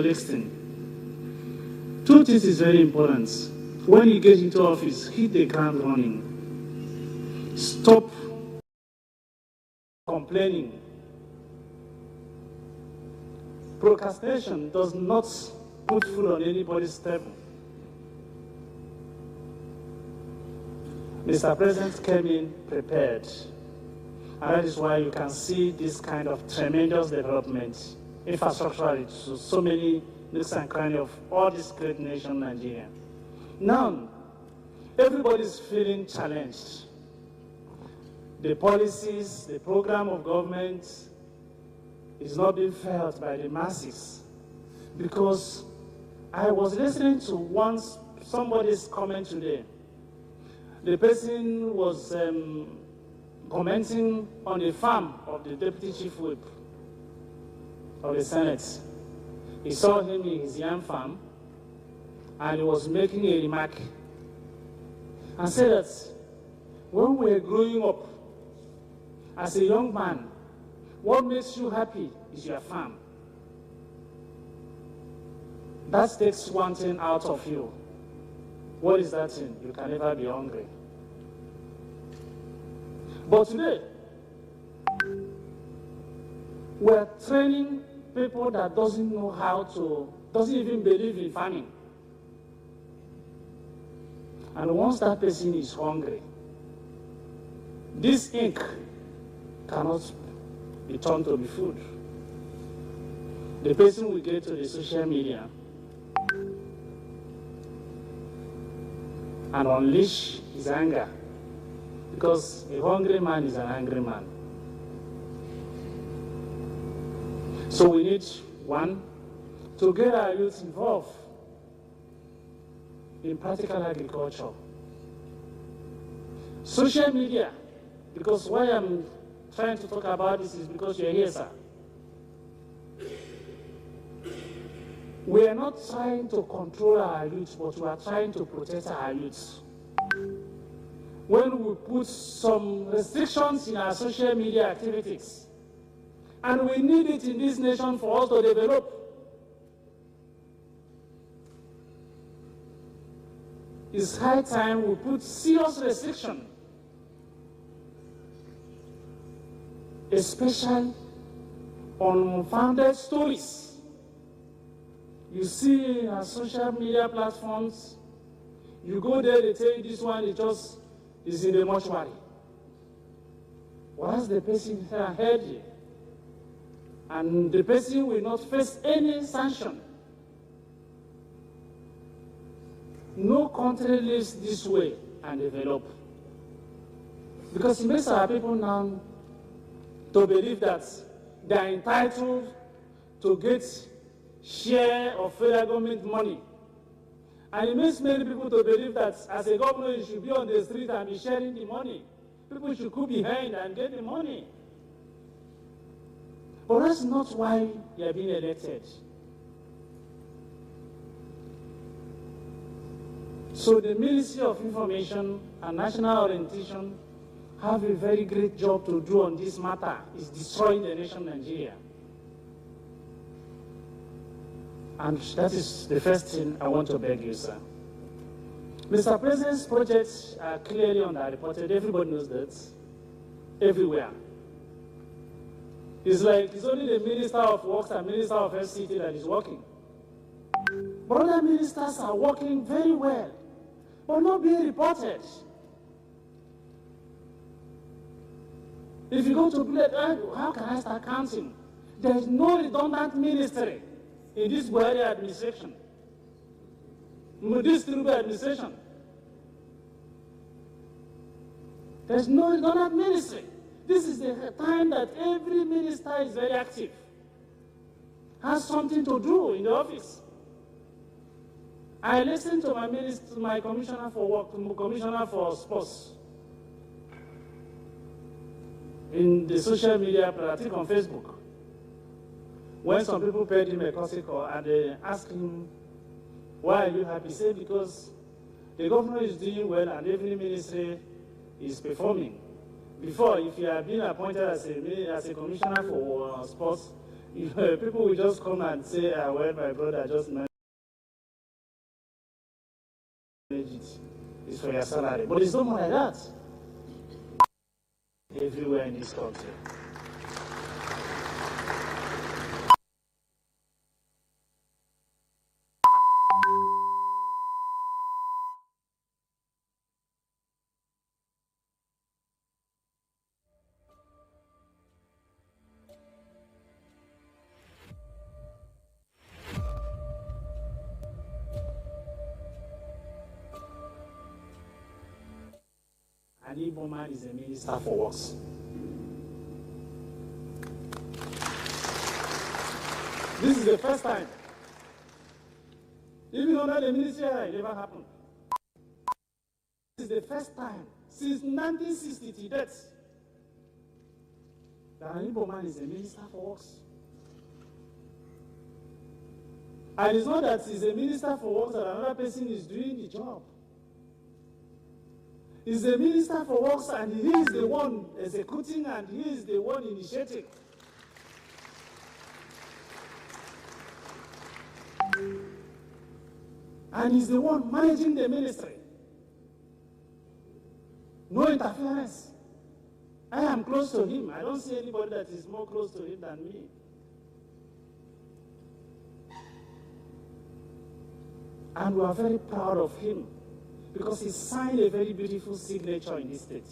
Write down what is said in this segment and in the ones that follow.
listen. Two things is very important. When you get into office, hit the ground running. Stop complaining. Procrastination does not put food on anybody's table. Mr. President came in prepared. And that is why you can see this kind of tremendous development, infrastructurally, to so many nooks and crannies of all this great nation, Nigeria. Now, everybody's feeling challenged. The policies, the program of government is not being felt by the masses. Because I was listening to somebody's comment today. The person was commenting on the farm of the Deputy Chief Whip of the Senate. He saw him in his yam farm, and he was making a remark and said that when we were growing up as a young man, what makes you happy is your farm. That takes one thing out of you. What is that thing? You can never be hungry. But today, we're training people that doesn't even believe in farming. And once that person is hungry, this ink cannot be turned to be food. The person will get to the social media and unleash his anger, because a hungry man is an angry man. So we need, one, to get our youth involved in practical agriculture. Social media, because why I'm trying to talk about this is because you're here, sir. We are not trying to control our youth, but we are trying to protect our youth. When we put some restrictions in our social media activities, and we need it in this nation for us to develop, it's high time we put serious restriction, especially on unfounded stories. You see on social media platforms, you go there, they tell you this one is in the mortuary. Once the person heard you, and the person will not face any sanction. No country lives this way and develop. Because it makes our people now to believe that they are entitled to get share of federal government money. And it makes many people to believe that as a governor, you should be on the street and be sharing the money. People should go behind and get the money. But that's not why you are being elected. So the Ministry of Information and National Orientation have a very great job to do on this matter. It's destroying the nation Nigeria. And that is the first thing I want to beg you, sir. Mr. President's projects are clearly underreported. Everybody knows that. Everywhere. It's like it's only the Minister of Works and Minister of FCT that is working. But other ministers are working very well, but not being reported. If you go to play, how can I start counting? There is no redundant ministry in this Buhari administration, this Tinubu administration. There's no redundant ministry. This is the time that every minister is very active, has something to do in the office. I listened to my commissioner for work, commissioner for sports, in the social media, I think on Facebook, when some people paid him a courtesy call and they asked him, why are you happy? He said, because the governor is doing well and every ministry is performing. Before, if you had been appointed as a commissioner for sports, People will just come and say, well, my brother just managed it. It's for your salary. But it's not more like that everywhere in this country. And Ebonyi is a minister for works. This is the first time. Even under the ministry, it never happened. This is the first time since 1960 to date that Ebonyi is a minister for works. And it's not that he's a minister for works that another person is doing the job. He's a minister for works and he is the one executing and he is the one initiating. And he's the one managing the ministry. No interference. I am close to him. I don't see anybody that is more close to him than me. And we are very proud of him because he signed a very beautiful signature in this state.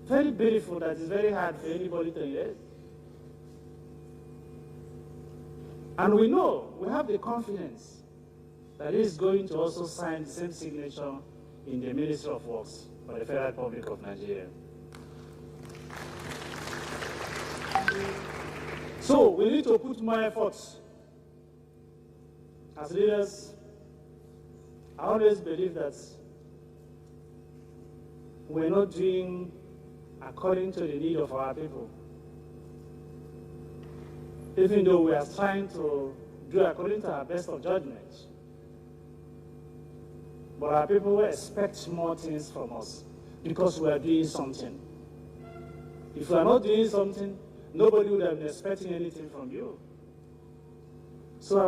Very beautiful, that is very hard for anybody to erase. And we know, we have the confidence that he is going to also sign the same signature in the Ministry of Works for the Federal Republic of Nigeria. So we need to put more efforts. As leaders, I always believe that we're not doing according to the need of our people. Even though we are trying to do according to our best of judgment. But our people expect more things from us because we are doing something. If we are not doing something, nobody would have been expecting anything from you. So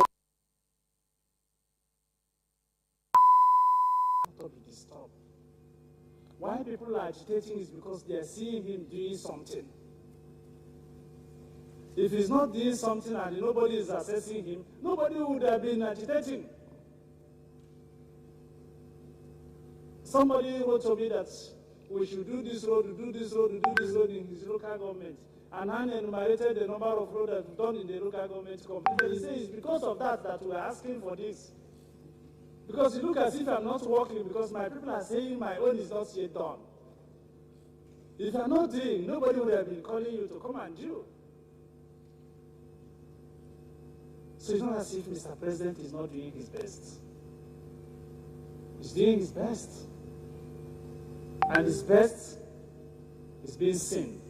to be disturbed. Why people are agitating is because they are seeing him doing something. If he's not doing something and nobody is assessing him, nobody would have been agitating. Somebody wrote to me that we should do this road, do this road, do this road in his local government. And I enumerated the number of roads that we've done in the local government completely. He says it's because of that that we're asking for this. Because you look as if I'm not working because my people are saying my own is not yet done. If you're not doing, nobody would have been calling you to come and do. So it's not as if Mr. President is not doing his best. He's doing his best. And his best is being seen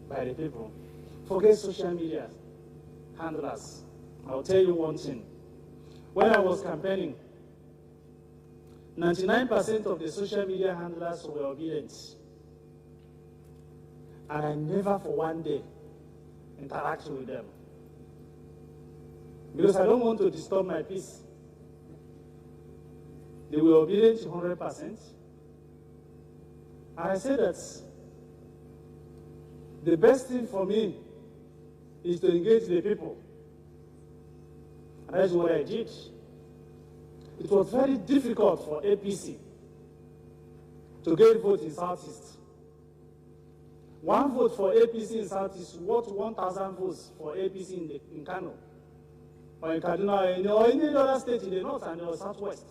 by the people. Forget social media handlers. I'll tell you one thing. When I was campaigning, 99% of the social media handlers were obedient. And I never for one day interact with them. Because I don't want to disturb my peace. They were obedient 100%. And I said that the best thing for me is to engage the people. And that's what I did. It was very difficult for APC to get vote in Southeast. One vote for APC in Southeast worth 1,000 votes for APC in Kano, or in Kaduna, or any other state in the north and the southwest.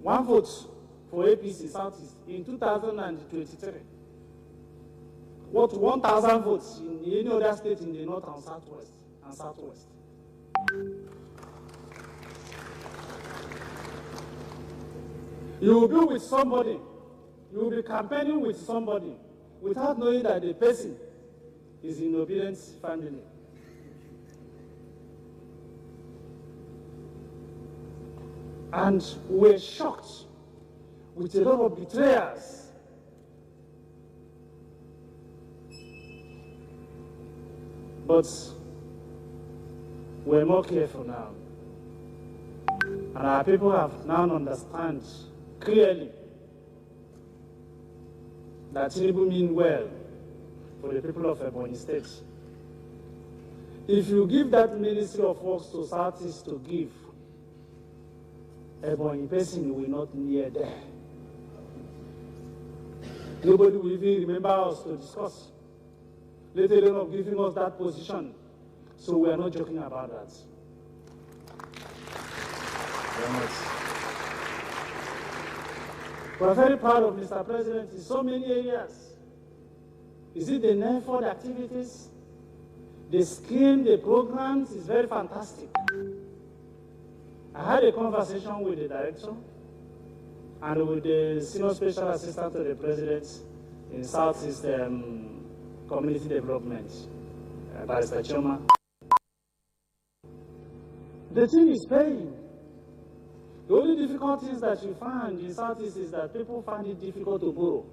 One vote for APC Southeast in 2023. What 1,000 votes in any other state in the north and southwest. You will be with somebody, you will be campaigning with somebody without knowing that the person is in obedient family. And we're shocked with a lot of betrayers. But we're more careful now. And our people have now understand clearly that Tinubu mean well for the people of Ebonyi State. If you give that Ministry of Works to Southeast to give, Ebonyi person will not near there. Nobody will even remember us to discuss, let alone of giving us that position. So we are not joking about that. We are not. We are very proud of Mr. President in so many areas. Is it the NEFOD activities? The scheme, the programs is very fantastic. I had a conversation with the director and with the senior special assistant to the president in Southeast Community Development, Barrister Choma. The thing is paying. The only difficulties that you find in Southeast is that people find it difficult to borrow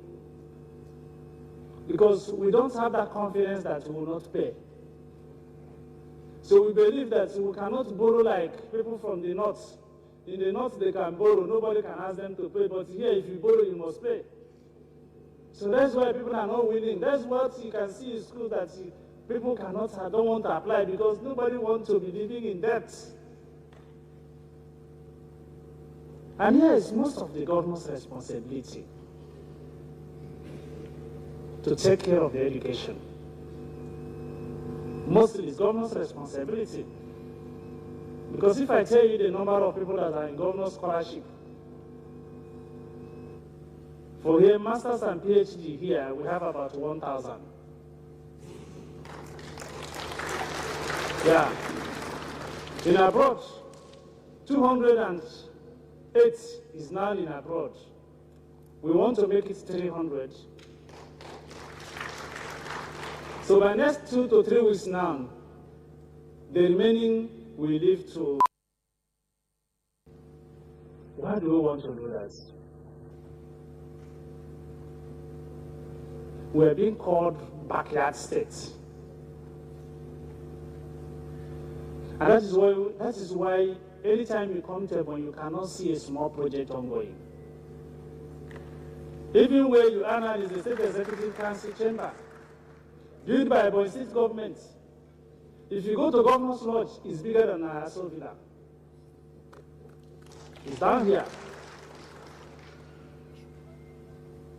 because we don't have that confidence that we will not pay. So we believe that we cannot borrow like people from the north. In the north, they can borrow. Nobody can ask them to pay. But here, if you borrow, you must pay. So that's why people are not willing. That's what you can see in school, that people don't want to apply because nobody wants to be living in debt. And here is most of the government's responsibility to take care of the education. Mostly it's government's responsibility. Because if I tell you the number of people that are in government scholarship, for here, masters and PhD here, we have about 1,000. Yeah. In abroad, 208 is now in abroad. We want to make it 300. So by next 2 to 3 weeks now, the remaining will leave to. Why do we want to do that? We're being called backyard states. And that is why anytime you come to Ebonyi, you cannot see a small project ongoing. Even where you are now is the State Executive Council chamber, built by Ebonyi State government. If you go to Governor's Lodge, it's bigger than our Aso Villa. It's down here.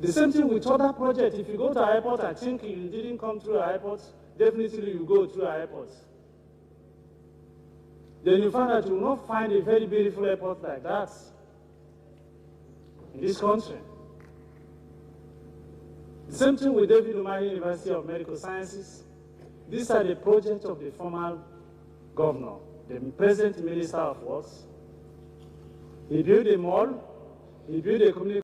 The same thing with other projects. If you go to our airport, I think you didn't come through our airport, definitely you go through our airport. Then you find that you will not find a very beautiful airport like that in this country. The same thing with David Umahi University of Medical Sciences. These are the projects of the former governor, the present Minister of Works. He built a mall, he built a community.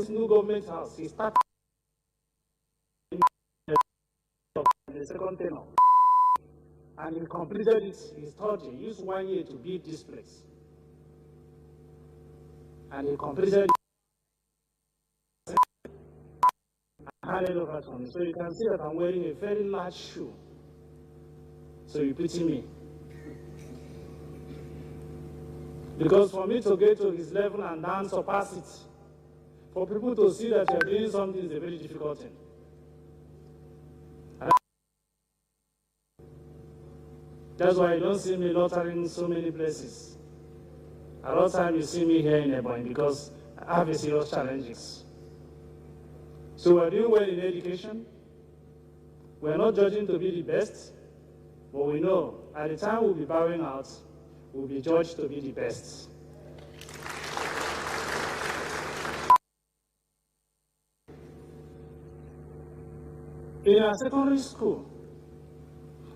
New government house. He started in the second tenure. And he completed it, his third year. He used 1 year to build this place. And he completed it and handed over to me. So you can see that I'm wearing a very large shoe. So you pity me. Because for me to get to his level and then surpass it, for people to see that you're doing something is a very difficult thing. That's why you don't see me loitering so many places. A lot of times you see me here in Ebonyi because I have a serious challenges. So we're doing well in education. We're not judging to be the best, but we know at the time we'll be bowing out, we'll be judged to be the best. In our secondary school,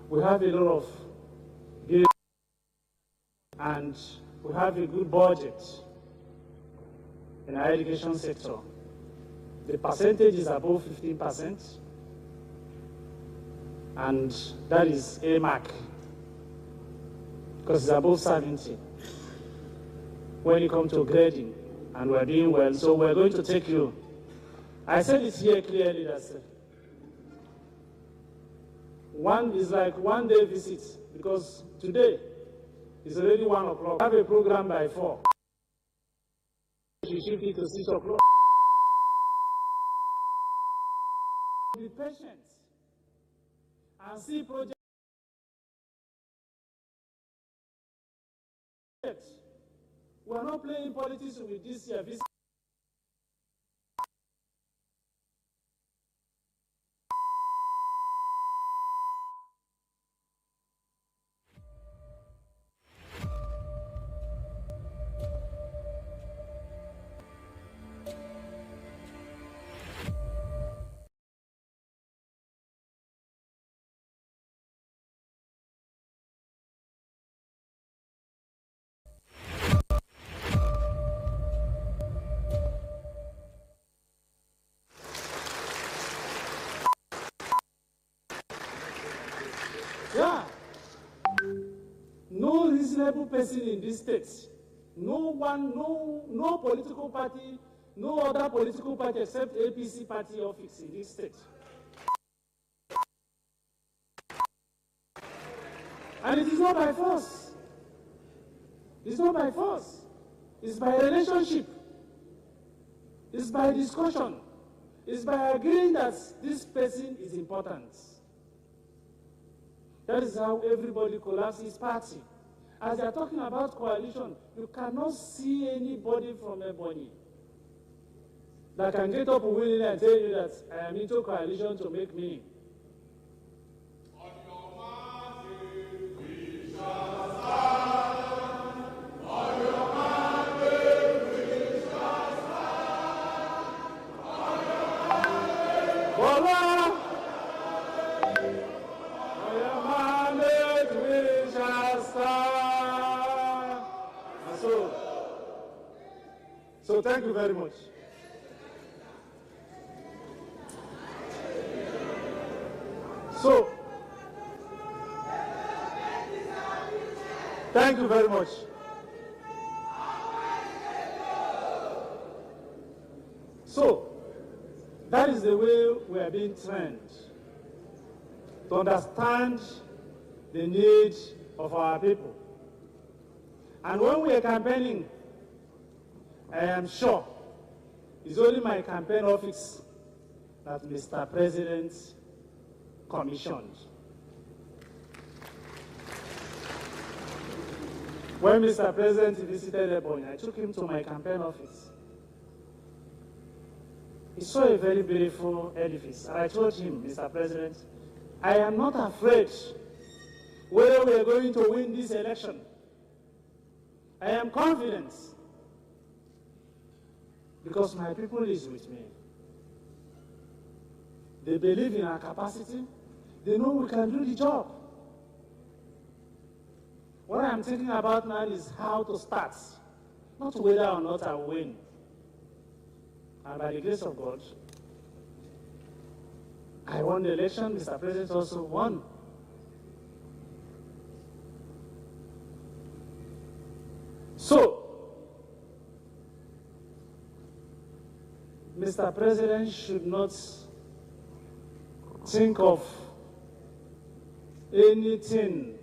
we have a lot of buildings and we have a good budget in our education sector. The percentage is above 15%, and that is a mark. because it's above 70 when you come to grading, and we're doing well, so we're going to take you. I said it here clearly that one is like 1 day visit, because today it's already 1 o'clock. I have a program by 4. You shift it to 6 o'clock. Be patient and see projects. We're not playing politics with this year. Yeah. No reasonable person in this state, no political party, no other political party except APC party office in this state. And it is not by force. It's not by force. It's by relationship. It's by discussion. It's by agreeing that this person is important. That is how everybody collapses party. As they are talking about coalition, you cannot see anybody from Ebonyi that can get up willingly and tell you that I am into coalition to make meaning. On your mandate we shall stand. On your mandate we shall stand. On your mandate. Voila! So thank you very much. So, thank you very much. So, that is the way we are being trained to understand the needs of our people. And when we are campaigning, I am sure it's only my campaign office that Mr. President commissioned. When Mr. President visited Ebonyi, I took him to my campaign office. He saw a very beautiful edifice, and I told him, Mr. President, I am not afraid whether we are going to win this election. I am confident because my people is with me. They believe in our capacity. They know we can do the job. What I'm thinking about now is how to start, not whether or not I win. And by the grace of God, I won the election. Mr. President also won. So, Mr. President should not think of anything.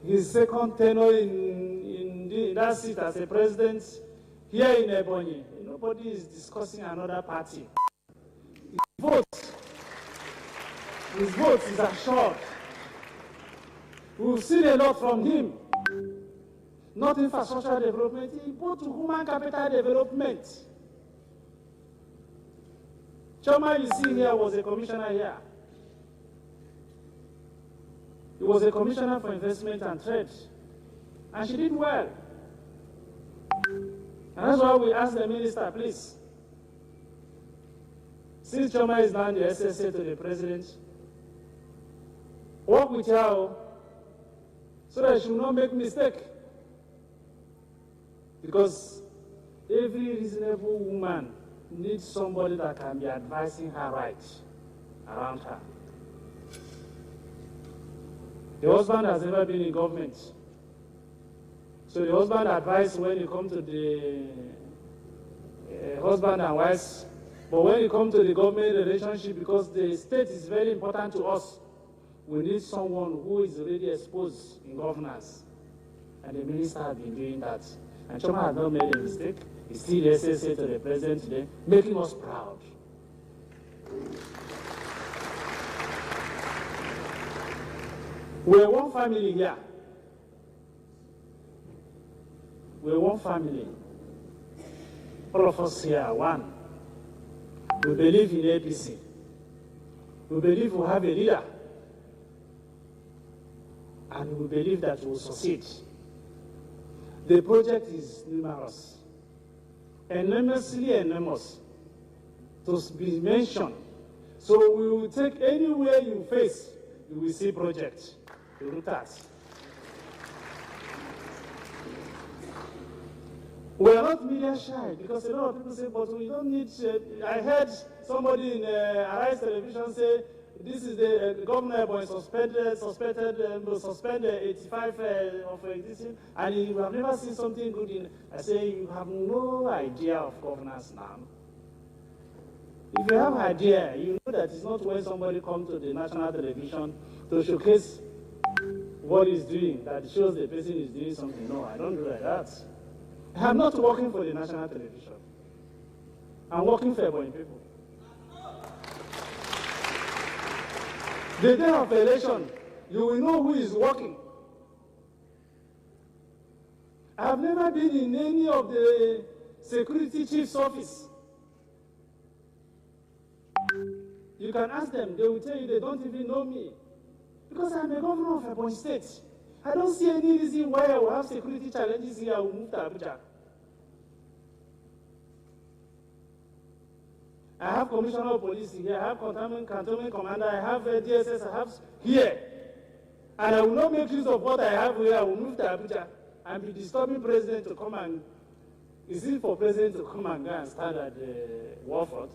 His second tenure in that seat as a president here in Ebonyi, nobody is discussing another party. His vote is assured. We've seen a lot from him. Not infrastructure development, but human capital development. Choma, you see here, was a commissioner here. He was a commissioner for investment and trade. And she did well. And that's why we asked the minister, please, since Choma is now the SSA to the president, work with her so that she will not make mistake. Because every reasonable woman needs somebody that can be advising her right around her. The husband has never been in government. So the husband advised when you come to the husband and wives, but when you come to the government relationship, because the state is very important to us, we need someone who is already exposed in governance. And the minister has been doing that. And Choma has not made a mistake. He's still the SSA to the president today, making us proud. We're one family here. We're one family. All of us here are one. We believe in APC. We believe we have a leader. And we believe that we will succeed. The project is numerous, enormously enormous, to be mentioned. So we will take anywhere you face, you will see project. You look at. We are not media shy, because a lot of people say, but we don't need. I heard somebody in Arise Television say, this is the governor Ebonyi suspended 85 of existing, and you have never seen something good in. I say, you have no idea of governance now. If you have an idea, you know that it's not when somebody comes to the national television to showcase what he's doing, that shows the person is doing something. No, I don't do like that. I'm not working for the national television. I'm working for Ebonyi people. The day of election, you will know who is working. I have never been in any of the security chief's office. You can ask them, they will tell you they don't even know me. Because I'm a governor of Ebonyi State. I don't see any reason why I will have security challenges here. I will move to Abuja. I have commissioner of police here, I have cantonment commander, I have DSS, I have here. And I will not make use of what I have here. I will move to Abuja and be disturbing president to come and, is it for president to come and go and stand at the Warford?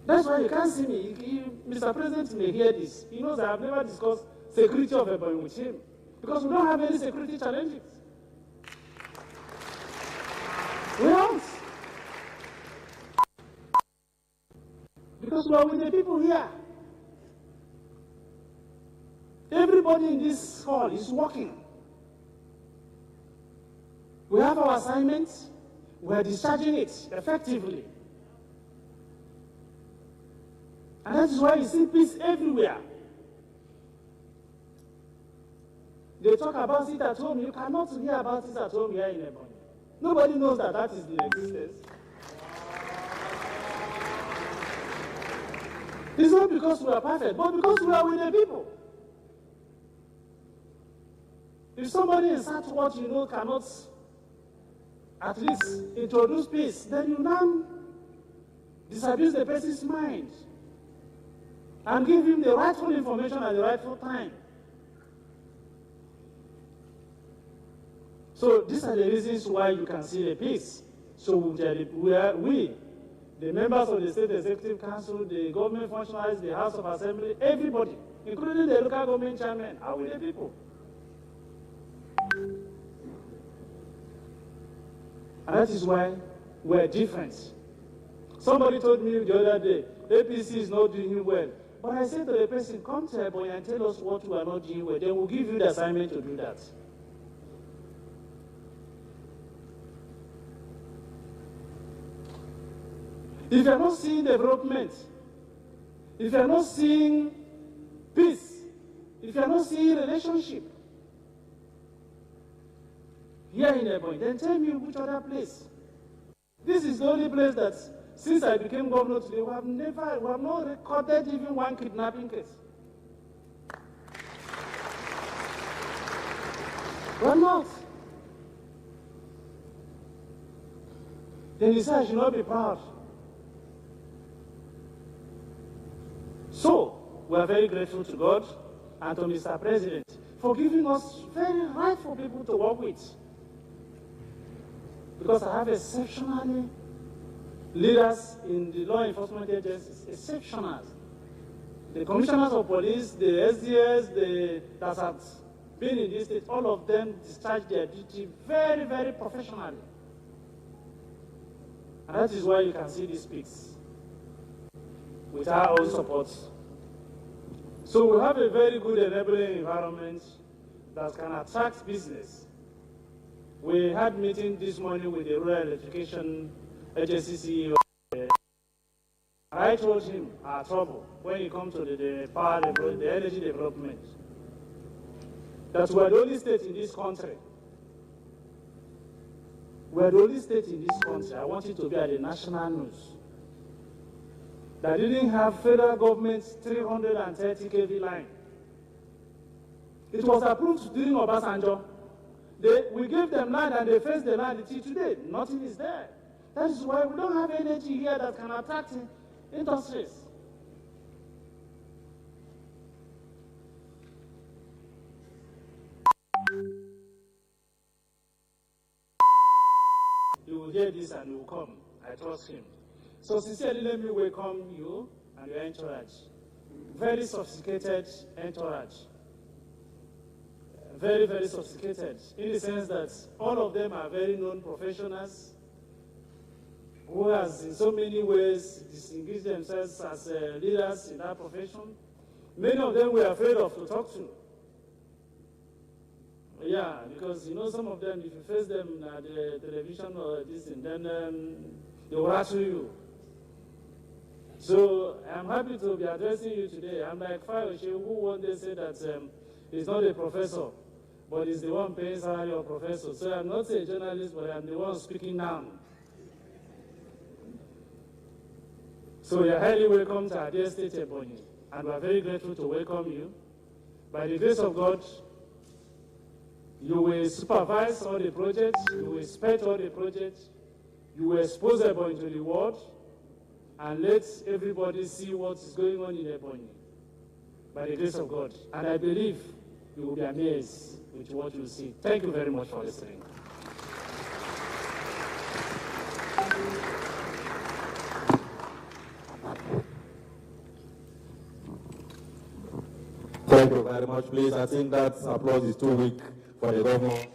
That's why you can't see me. Mr. President may hear this. He knows I have never discussed security of Ebonyi with him, because we don't have any security challenges. We don't. Because we are with the people here. Everybody in this hall is working. We have our assignments. We are discharging it effectively. And that is why you see peace everywhere. They talk about it at home. You cannot hear about it at home here in Ebonyi. Nobody knows that that is in existence. It's not because we are perfect, but because we are with the people. If somebody in what you know cannot at least introduce peace, then you now disabuse the person's mind and give him the rightful information at the rightful time. So these are the reasons why you can see the peace. So we, the members of the State Executive Council, the government functionaries, the House of Assembly, everybody, including the local government chairman, are with the people. And that is why we're different. Somebody told me the other day, APC is not doing well. But I said to the person, come to Ebonyi and tell us what we are not doing well. Then we'll give you the assignment to do that. If you're not seeing development, if you're not seeing peace, if you're not seeing relationship here in Ebonyi, then tell me which other place. This is the only place that, since I became governor today, we have not recorded even one kidnapping case. We are not. Then you say I should not be proud. So, we are very grateful to God and to Mr. President for giving us very rightful people to work with. Because I have exceptionally leaders in the law enforcement agencies, exceptional. The commissioners of police, the SDS, the been in this state, all of them discharge their duty very, very professionally. And that is why you can see these peaks with our own support. So we have a very good enabling environment that can attract business. We had a meeting this morning with the Rural Electrification Agency CEO. I told him our trouble when it comes to the energy development, that we are the only state in this country. We are the only state in this country, I want it to be at the national news, that didn't have federal government's 330 kV line. It was approved during Obasanjo. We gave them land and they faced the land until today. Nothing is there. That is why we don't have energy here that can attract industries. You will hear this and you will come. I trust him. So sincerely, let me welcome you and your entourage. Very sophisticated entourage. Very, very sophisticated, in the sense that all of them are very known professionals who has in so many ways distinguished themselves as leaders in that profession. Many of them were afraid of to talk to. Yeah, because you know some of them, if you face them at the television or this thing, then they will rattle you. So I'm happy to be addressing you today. I'm like Fayoshe, who one day said that he's not a professor, but he's the one paying salary of professor. So I'm not a journalist, but I'm the one speaking now. So you're highly welcome to our dear state, Ebonyi, and we're very grateful to welcome you. By the grace of God, you will supervise all the projects, you will inspect all the projects, you will expose Ebonyi to the world, and let everybody see what is going on in Ebonyi, by the grace of God. And I believe you will be amazed with what you see. Thank you very much for listening. Thank you very much, please. I think that applause is too weak for the governor.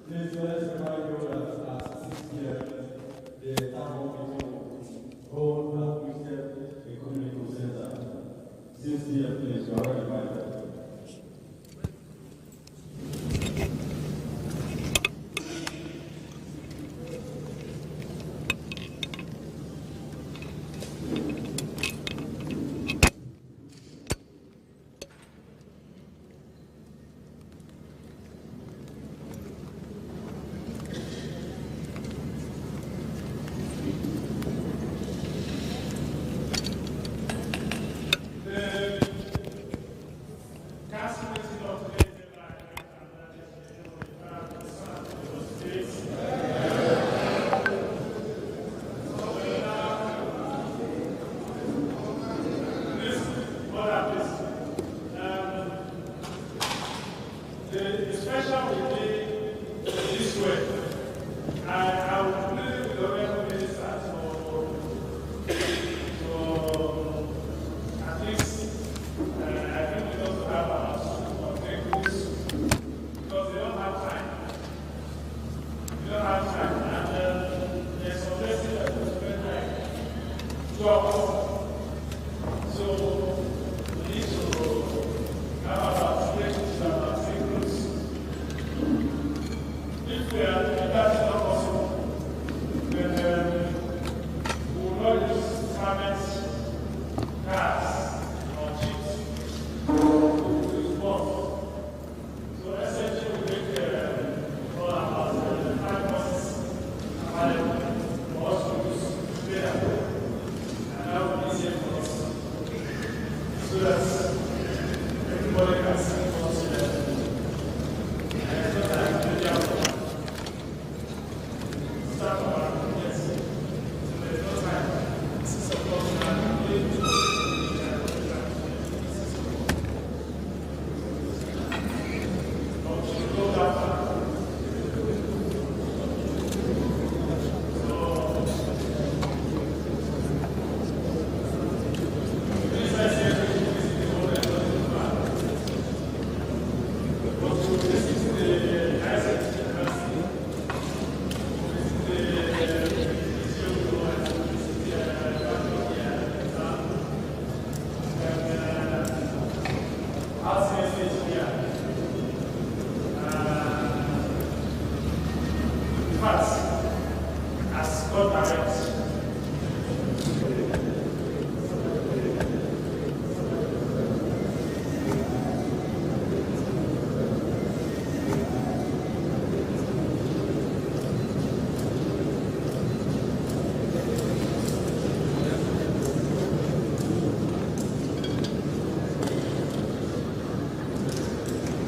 Please let us remind you that at 6 p.m. the town meeting will hold at Christian Economic Center. 6 p.m. please, you are already invited. not direct